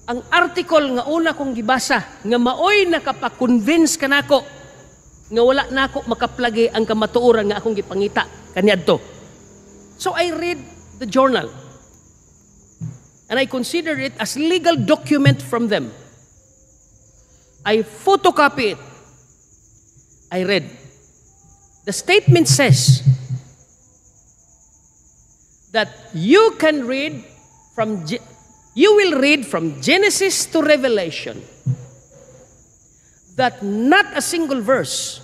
Ang article nga una kong gibasa nga maoy nakapakonvince kanako nga wala nako makaplagi ang kamatuoran nga akong gipangita kaniadto. So I read the journal and I consider it as legal document from them. I photocopy it. I read. The statement says that you will read from Genesis to Revelation that not a single verse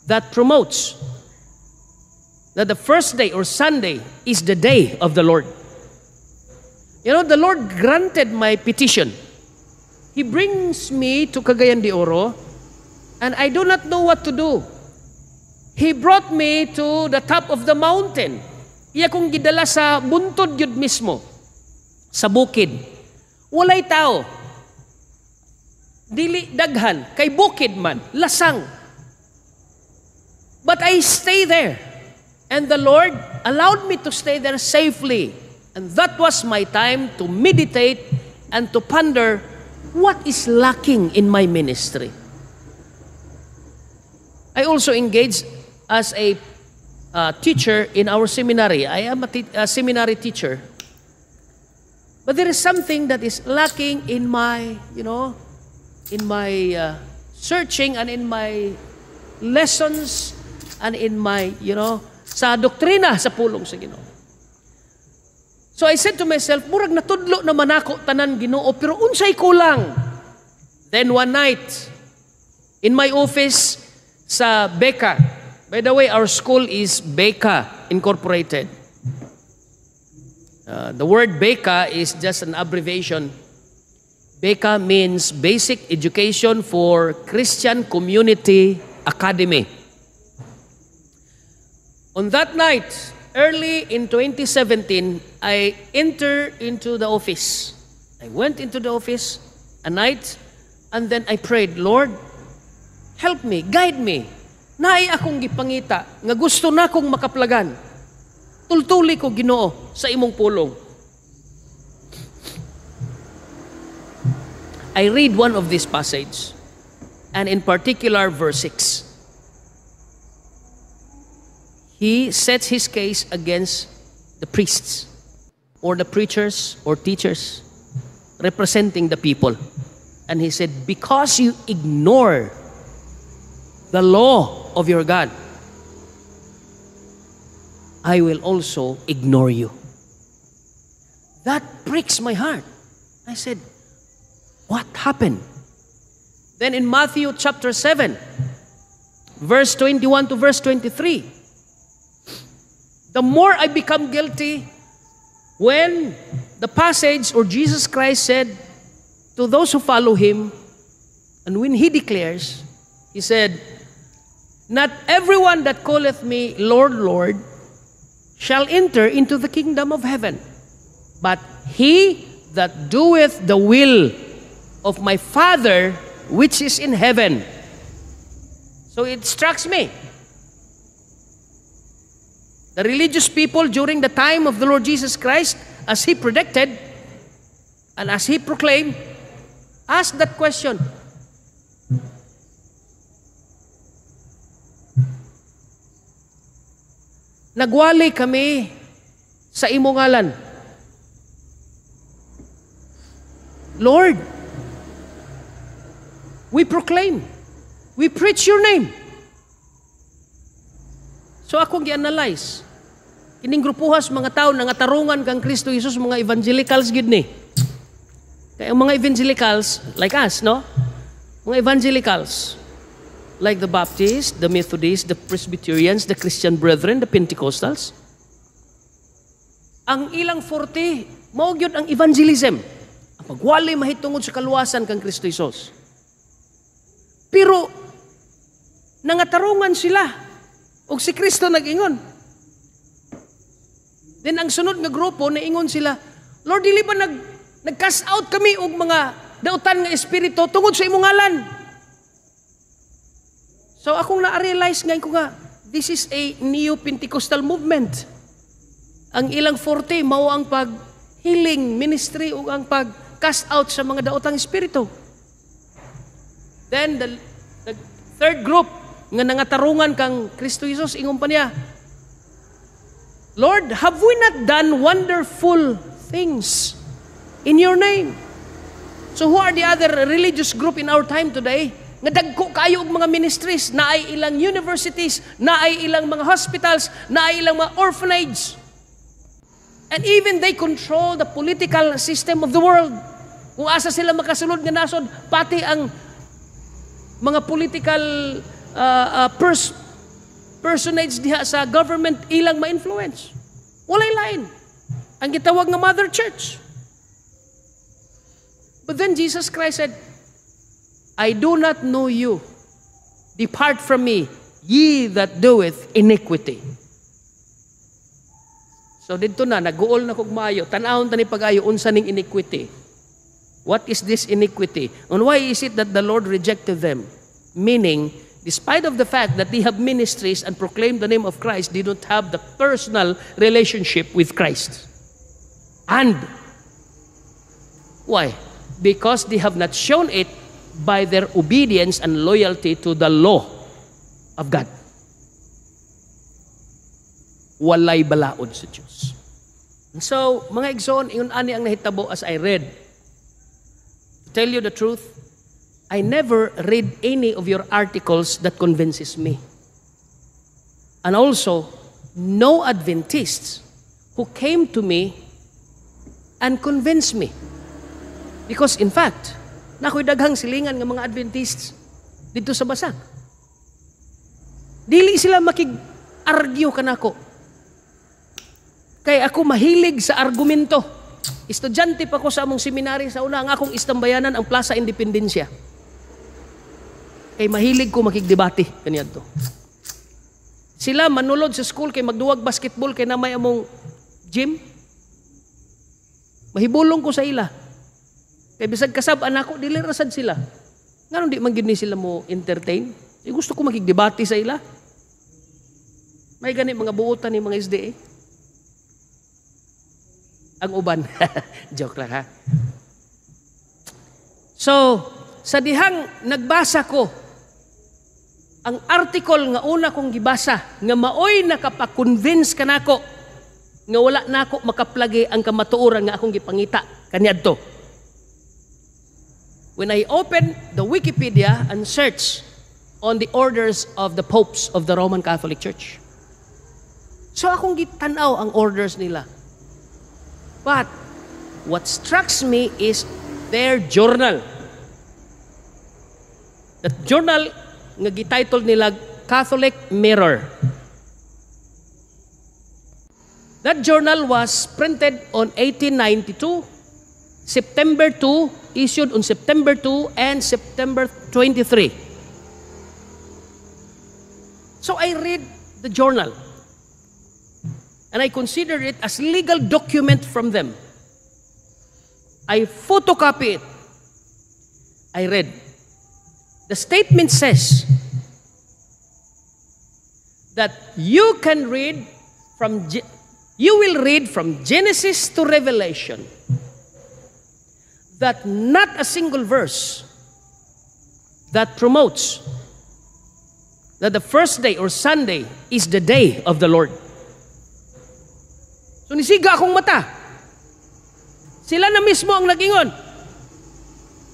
that promotes that the first day or Sunday is the day of the Lord. You know, the Lord granted my petition. He brings me to Cagayan de Oro and I do not know what to do. He brought me to the top of the mountain. Iya kong gidala sa buntod yun mismo, sa bukid. Walay tao. Dili daghan, kay bukid man, lasang. But I stay there. And the Lord allowed me to stay there safely. And that was my time to meditate and to ponder what is lacking in my ministry. I also engaged as a teacher in our seminary. I am a seminary teacher. But there is something that is lacking in my, in my searching and in my lessons and in my, sa doktrina sa pulong sa Ginoo. So I said to myself, murag natudlo naman ako tanan Ginoo, pero unsay kulang? Then one night, in my office sa Becca, by the way, our school is Becca Incorporated. The word Becca is just an abbreviation. Becca means Basic Education for Christian Community Academy. On that night, early in 2017, I entered into the office. I went into the office a night, and then I prayed, Lord, help me, guide me. Naay akong gipangita, nga gusto na akong makaplagan. Tultuli ko Ginoo sa imong pulong. I read one of these passages, and in particular verse 6. He sets his case against the priests or the preachers or teachers representing the people. And he said, because you ignore the law of your God, I will also ignore you. That breaks my heart. I said, what happened? Then in Matthew chapter 7, verse 21 to verse 23, the more I become guilty when the passage or Jesus Christ said to those who follow him, and when he declares, he said, not everyone that calleth me Lord, Lord, shall enter into the kingdom of heaven, but he that doeth the will of my Father which is in heaven. So it strikes me. The religious people during the time of the Lord Jesus Christ, as he predicted and as he proclaimed, asked that question. Nagwali kami sa imong ngalan. Lord, we proclaim, we preach your name. So akong gi-analyze. Kining grupuhas mga tao nga tarungan kang Kristo Jesus, mga evangelicals gid ni. Kaya mga evangelicals like us, no? Mga evangelicals like the Baptists, the Methodists, the Presbyterians, the Christian Brethren, the Pentecostals. Ang ilang forte, mao gyud ang evangelism. Ang pagwali mahitungod sa kaluwasan kang Kristo Jesus. Pero nangatarungan sila og si Kristo nag-ingon. Then ang sunod nga grupo naingon sila, Lord, dili ba nag-cast out kami og mga dautan nga espiritu tungod sa imong ngalan? So akong na-realize ngayon ko nga, this is a neo-Pentecostal movement. Ang ilang forte mao ang healing ministry o ang pag-cast out sa mga daotang espiritu. Then, the third group, nga nangatarungan kang Kristo Jesus, ingon pa niya, Lord, have we not done wonderful things in your name? So who are the other religious group in our time today? Nga dagko kayo og mga ministries, na ay ilang universities, na ay ilang mga hospitals, na ay ilang mga orphanage. And even they control the political system of the world. Kung asa sila makasulod nga nasod, pati ang mga political personage diha sa government ilang ma-influence. Walay lain. Ang gitawag nga Mother Church. But then Jesus Christ said, I do not know you. Depart from me, ye that doeth iniquity. So dito na, nag-uol na kog maayo. Tanahon tani pag-ayo, unsa ning iniquity. What is this iniquity? And why is it that the Lord rejected them? Meaning, despite of the fact that they have ministries and proclaim the name of Christ, they don't have the personal relationship with Christ. And, why? Because they have not shown it by their obedience and loyalty to the law of God. Walay balaod sa Diyos. And so, mga igsoon, ingon ani ang nahitabo as I read. To tell you the truth, I never read any of your articles that convinces me. And also, no Adventists who came to me and convinced me. Because in fact, nakoy daghang silingan ng mga Adventists dito sa basag. Dili sila makig-argue kanako. Kay ako mahilig sa argumento. Estudyante pa ko sa among seminary sa una, ang akong istambayanan ang Plaza Independencia. Kay mahilig ko makigdebate kaniadto. Sila manulod sa school kay magduwag basketball kay namay among gym. Mahibulong ko sa ila. Kay bisag kasab-an ako, dili rasad sila. Ngayon di man gid ni sila mo entertain. Gusto ko makigdebate sa ila. May gani mga buotan ni mga SDA. Ang uban. Joke lang ha. So, sa dihang nagbasa ko, ang article nga una kong gibasa, nga maoy nakapakonvince ka nako, nga wala nako makaplagi ang kamatuoran nga akong gipangita kaniadto. When I opened the Wikipedia and searched on the orders of the popes of the Roman Catholic Church. So akong gitanaw ang orders nila. But what strikes me is their journal. That journal nga gititle nila Catholic Mirror. That journal was printed on 1892, September 2, issued on September 2 and September 23. So I read the journal and I consider it as legal document from them. I photocopy it. I read. The statement says that you will read from Genesis to Revelation, that not a single verse that promotes that the first day or Sunday is the day of the Lord. So nisiga akong mata. Sila na mismo ang nag-ingon.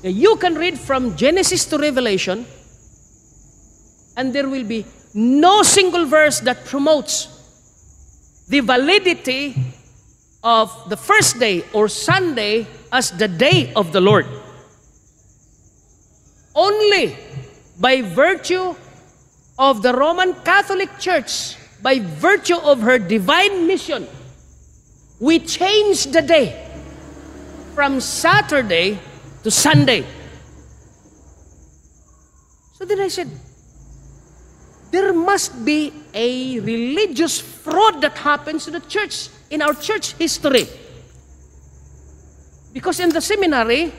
You can read from Genesis to Revelation and there will be no single verse that promotes the validity of the first day or Sunday as the day of the Lord. Only by virtue of the Roman Catholic Church, by virtue of her divine mission, we change the day from Saturday to Sunday. So then I said, there must be a religious fraud that happens to the church in our church history. Because in the seminary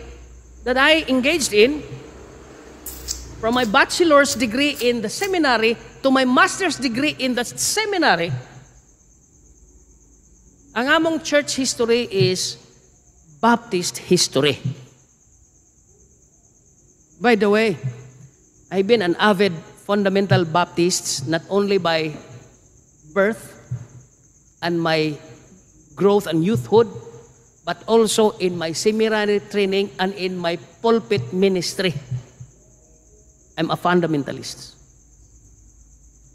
that I engaged in, from my bachelor's degree in the seminary to my master's degree in the seminary, ang among church history is Baptist history. By the way, I've been an avid fundamental Baptist not only by birth and my growth and youthhood, but also in my seminary training and in my pulpit ministry. I'm a fundamentalist.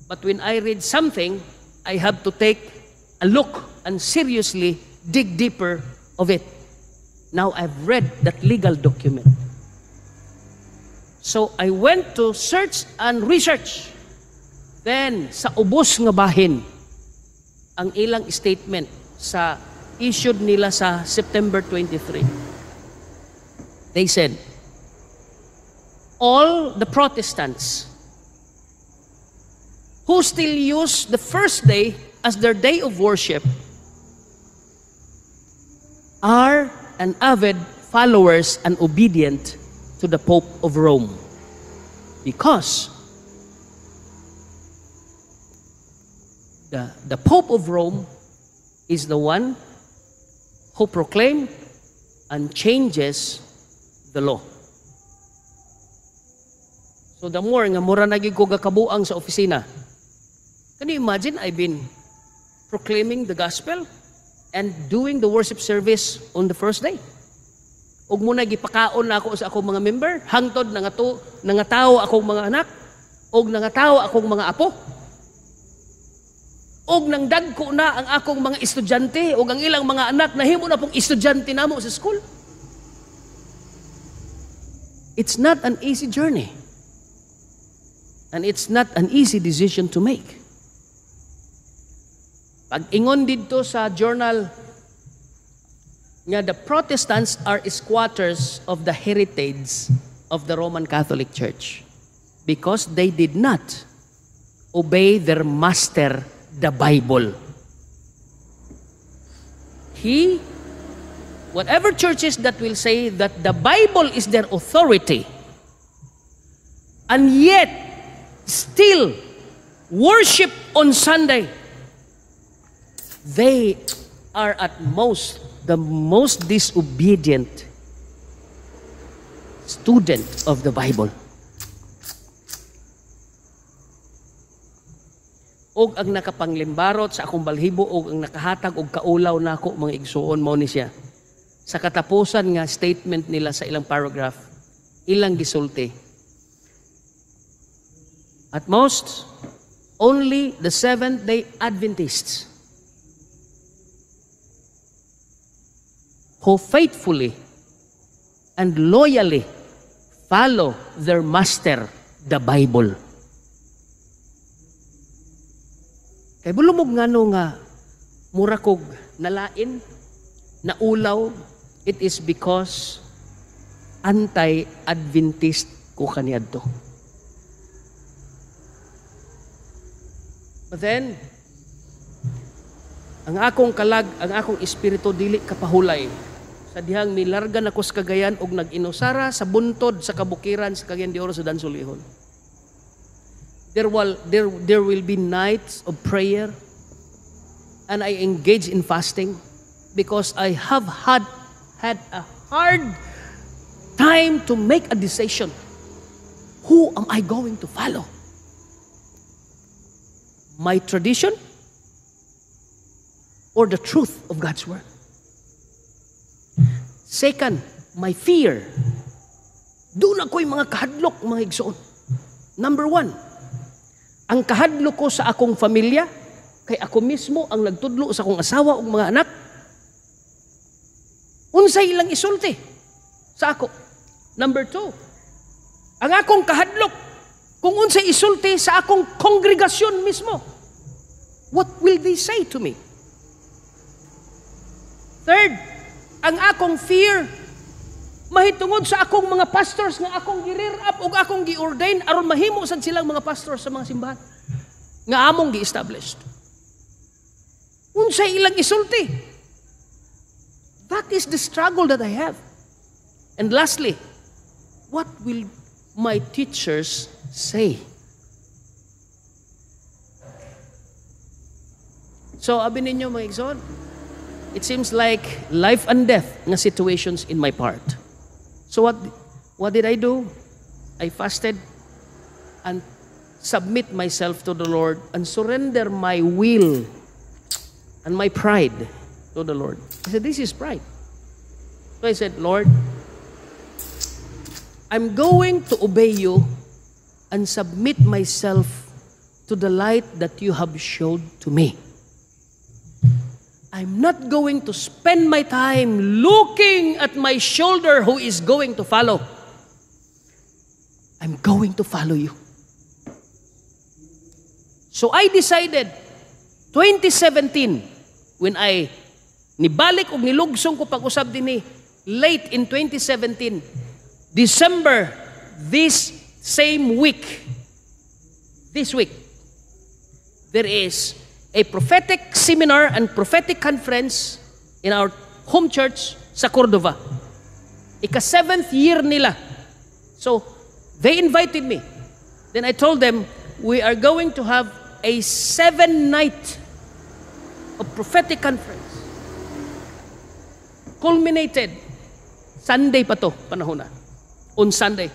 But when I read something, I have to take a look and seriously dig deeper of it. Now I've read that legal document. So I went to search and research. Then sa ubos nga bahin, ang ilang statement sa issued nila sa September 23. They said, all the Protestants who still use the first day as their day of worship are an avid followers and obedient to the Pope of Rome, because the Pope of Rome is the one who proclaims and changes the law. So the more nga mura naging ko gakabuang sa opisina, can you imagine I've been proclaiming the gospel and doing the worship service on the first day? Ug muna gipakaon na ako sa akong mga member, hangtod nangatawo akong mga anak, ug nangatawo akong mga apo. Og nang dagko na ang akong mga estudyante ug ang ilang mga anak nahimo na pong estudyante namo sa school. It's not an easy journey. And it's not an easy decision to make. Pag ingon dito sa journal nga the Protestants are squatters of the heritage of the Roman Catholic Church because they did not obey their master, the Bible. Whatever churches that will say that the Bible is their authority and yet still worship on Sunday, they are at most the most disobedient student of the Bible. Og ang nakapanglimbarot sa akong balhibo og ang nakahatag og kaulaw nako mga igsuon mao ni siya. Sa katapusan nga statement nila sa ilang paragraph, ilang gisulti. At most, only the Seventh-day Adventists who faithfully and loyally follow their master, the Bible. Kay bulumog ngano nga mura kog nalain, naulaw, it is because anti-Adventist ko kaniadto. But then, ang akong kalag, ang akong espiritu dili kapahulay. Sa dihang milargan ako sa Cagayan og nag-inusara sa buntod sa kabukiran sa Cagayan de Oro sa Dansulihon. There will be nights of prayer and I engage in fasting because I have had a hard time to make a decision. Who am I going to follow? My tradition or the truth of God's Word? Second, my fear. Doon ako'y mga kahadlok, mga igsoon. Number one, ang kahadlok ko sa akong pamilya, kay ako mismo ang nagtudlo sa akong asawa o mga anak, unsay ilang isulti sa ako. Number two, ang akong kahadlok, kung unsay isulti sa akong kongregasyon mismo, what will they say to me? Third, ang akong fear mahitungod sa akong mga pastors nga akong gi-rear up ug akong gi-ordain aron mahimo sad silang mga pastors sa mga simbahan nga among gi-established. Unsay ilang isulti? That is the struggle that I have. And lastly, what will my teachers say? So, abi ninyo mga igsoon, it seems like life and death nga situations in my part. So what did I do? I fasted and submit myself to the Lord and surrender my will and my pride to the Lord. I said, this is pride. So I said, Lord, I'm going to obey you and submit myself to the light that you have showed to me. I'm not going to spend my time looking at my shoulder who is going to follow. I'm going to follow you. So I decided, 2017, when I nibalik o nilugsong ko pag-usab din late in 2017, December, this same week, this week, there is a prophetic seminar and prophetic conference in our home church sa Cordova. Ika-7th year nila. So, they invited me. Then I told them, we are going to have a 7-night of prophetic conference. Culminated, Sunday pa to, panahon na. On Sunday.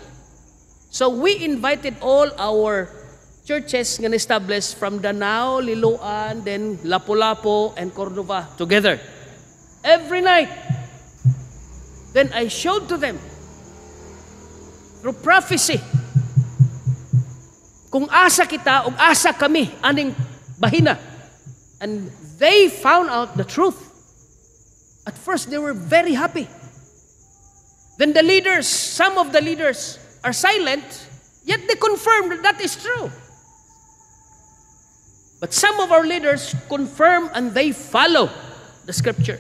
So, we invited all our churches nga established from Danao, Liloan, then Lapu-Lapu, and Cordova together. Every night. Then I showed to them through prophecy kung asa kita o asa kami aning bahina. And they found out the truth. At first, they were very happy. Then the leaders, some of the leaders are silent, yet they confirm that that is true. But some of our leaders confirm and they follow the scripture.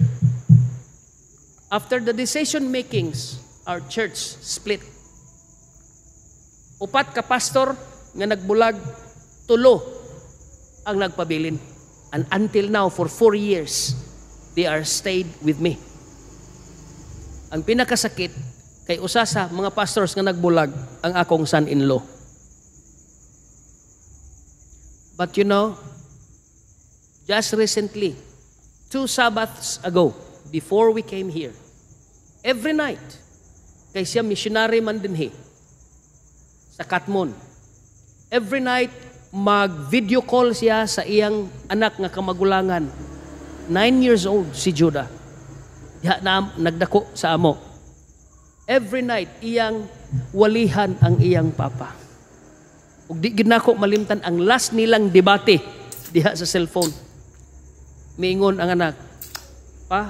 After the decision makings, our church split. Upat ka pastor nga nagbulag, tulo ang nagpabilin. And until now, for 4 years, they are stayed with me. Ang pinakasakit, kay usa sa mga pastors nga nagbulag, ang akong son-in-law. But you know, just recently, 2 Sabbaths ago, before we came here, every night, kay siya missionary man dinhi sa Katmon. Every night, mag-video call siya sa iyang anak nga kamagulangan. 9 years old si Judah. Diha na nagdako sa amo. Every night, iyang walihan ang iyang papa. Ug di gid nako malimtan ang last nilang debate diha sa cellphone. Miingon ang anak, Pa,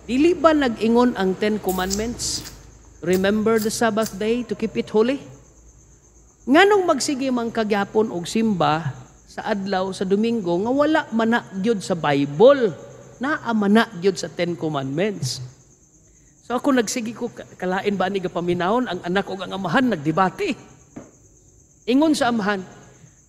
dili ba nag-ingon ang 10 Commandments? Remember the Sabbath day to keep it holy? Nganong magsige man kagyapon og simba sa adlaw sa Domingo nga wala man na gyud sa Bible, naa man na gyud sa 10 Commandments. So ako nagsige ko, kalain ba ni gapaminawon ang anak ug ang amahan nagdebate. Ingon sa amahan,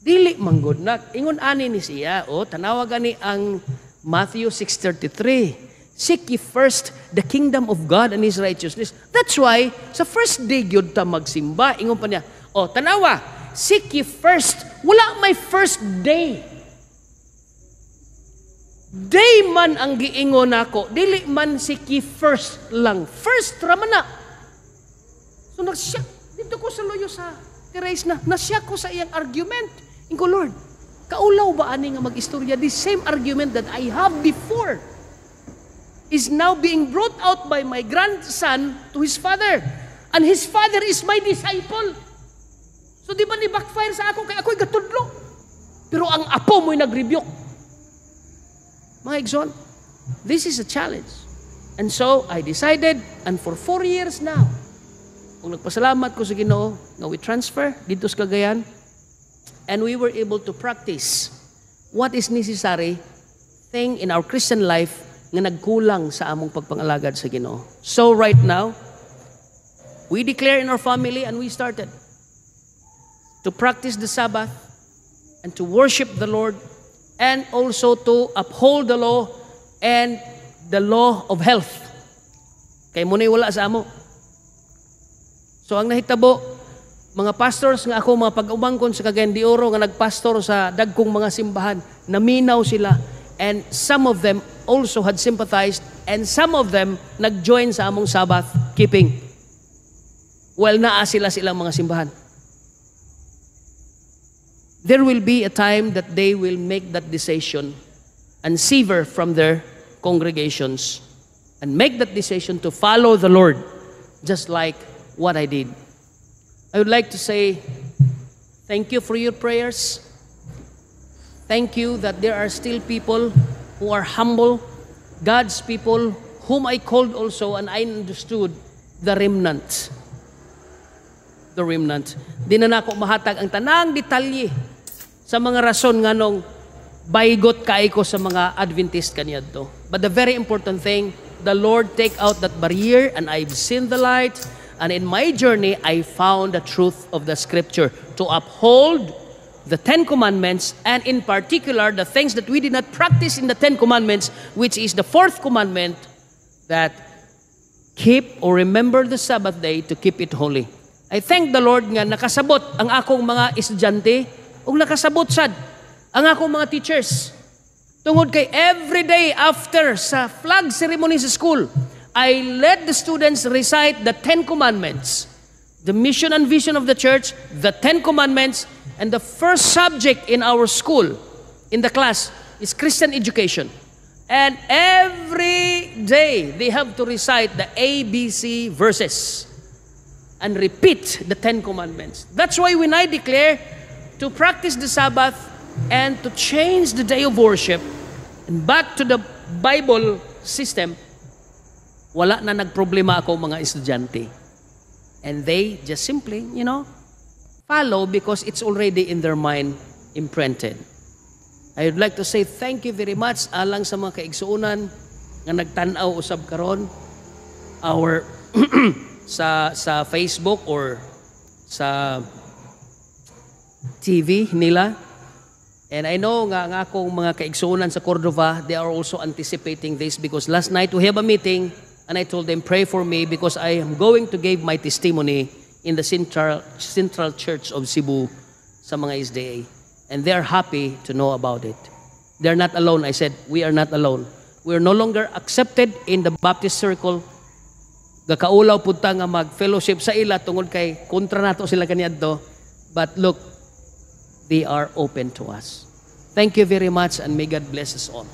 dili manggod nak. Ingon ani ni siya, tanawa gani ang Matthew 6:33. Seek ye first the kingdom of God and His righteousness. That's why, sa first day gyud ta magsimba. Ingon pa niya, tanawa, seek ye first. Wala may first day. Day man ang giingon nako, dili man seek ye first lang. First raman na. So nagsyak, dito ko sa loyo sa Teresa na, nasyak ko sa iyang argument. Ingo, Lord, kaulaw ba ani nga mag-istorya? The same argument that I have before is now being brought out by my grandson to his father. And his father is my disciple. So di ba ni backfire sa ako? Kaya ako'y gatudlo. Pero ang apo mo'y nag-rebuke. Mga igsoon, this is a challenge. And so, I decided, and for 4 years now, kung nagpasalamat ko sa Ginoo, na we transfer dito sa Cagayan, and we were able to practice what is necessary thing in our Christian life nga nagkulang sa among pagpangalagad sa Ginoo. So right now, we declare in our family and we started to practice the Sabbath and to worship the Lord and also to uphold the law and the law of health. Kay muna'y wala sa amo. So ang nahitabo, mga pastors nga ako, mga pag-umangkon sa Cagayan de Oro nga nagpastor sa dagkong mga simbahan, naminaw sila. And some of them also had sympathized, and some of them nag-join sa among Sabbath keeping. Well, naa sila silang mga simbahan. There will be a time that they will make that decision and sever from their congregations and make that decision to follow the Lord, just like what I did. I would like to say thank you for your prayers. Thank you that there are still people who are humble, God's people, whom I called also, and I understood, the remnant. The remnant. Di na ako mahatag ang tanang detalye sa mga rason nga nung baygot kaay ko sa mga Adventist kaniyadto. But the very important thing, the Lord take out that barrier, and I've seen the light, and in my journey, I found the truth of the Scripture to uphold the Ten Commandments, and in particular, the things that we did not practice in the Ten Commandments, which is the fourth commandment, that keep or remember the Sabbath day to keep it holy. I thank the Lord nga nakasabot ang akong mga estudyante, o nakasabot sad ang akong mga teachers. Tungod kay every day after sa flag ceremony sa school, I let the students recite the Ten Commandments, the mission and vision of the church, the Ten Commandments, and the first subject in our school, in the class, is Christian education. And every day, they have to recite the ABC verses and repeat the Ten Commandments. That's why when I declare to practice the Sabbath and to change the day of worship and back to the Bible system, wala na nagproblema ako mga estudyante. And they just simply, follow because it's already in their mind imprinted. I would like to say thank you very much alang sa mga kaigsuunan nga nagtanaw usab karon our sa Facebook or sa TV nila. And I know nga akong mga kaigsuunan sa Cordova, they are also anticipating this because last night we have a meeting and I told them pray for me because I am going to give my testimony in the Central Church of Cebu sa mga SDA. And they're happy to know about it. They're not alone. I said, we are not alone. We are no longer accepted in the Baptist circle. Gakaulaw punta nga mag-fellowship sa ila tungod kay kontra nato sila kaniadto. But look, they are open to us. Thank you very much and may God bless us all.